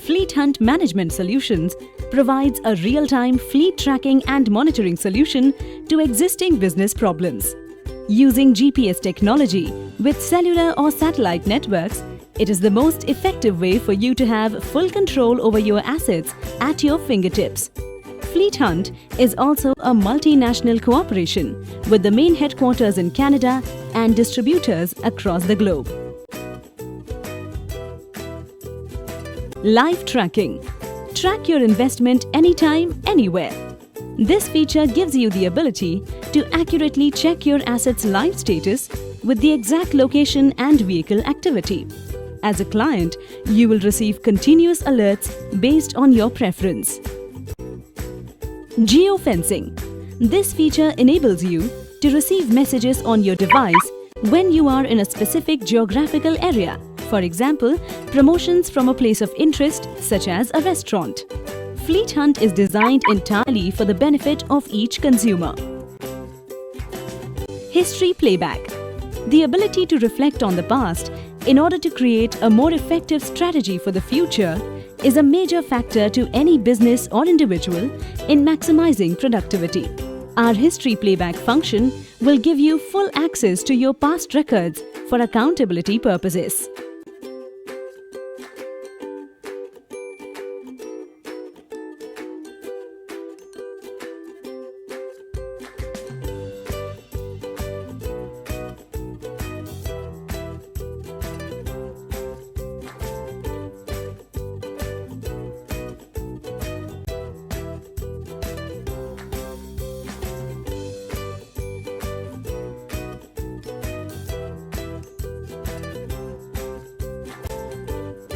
Fleet Hunt Management Solutions provides a real-time fleet tracking and monitoring solution to existing business problems. Using GPS technology with cellular or satellite networks, it is the most effective way for you to have full control over your assets at your fingertips. Fleet Hunt is also a multinational cooperation with the main headquarters in Canada and distributors across the globe. Live tracking. Track your investment anytime, anywhere. This feature gives you the ability to accurately check your asset's live status with the exact location and vehicle activity. As a client, you will receive continuous alerts based on your preference. Geofencing. This feature enables you to receive messages on your device when you are in a specific geographical area. For example, promotions from a place of interest such as a restaurant. Fleet Hunt is designed entirely for the benefit of each consumer. History playback. The ability to reflect on the past in order to create a more effective strategy for the future is a major factor to any business or individual in maximizing productivity. Our history playback function will give you full access to your past records for accountability purposes.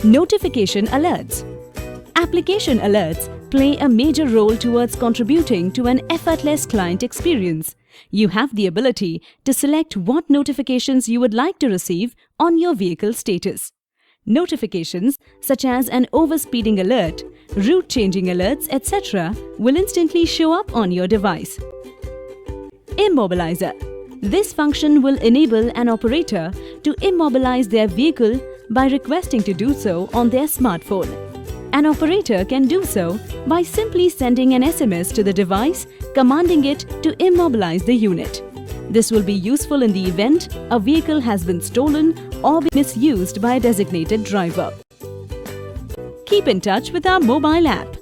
Notification alerts. Application alerts play a major role towards contributing to an effortless client experience. You have the ability to select what notifications you would like to receive on your vehicle status. Notifications such as an overspeeding alert, route changing alerts, etc. will instantly show up on your device. Immobilizer. This function will enable an operator to immobilize their vehicle by requesting to do so on their smartphone. An operator can do so by simply sending an SMS to the device commanding it to immobilize the unit. This will be useful in the event a vehicle has been stolen or misused by a designated driver. Keep in touch with our mobile app.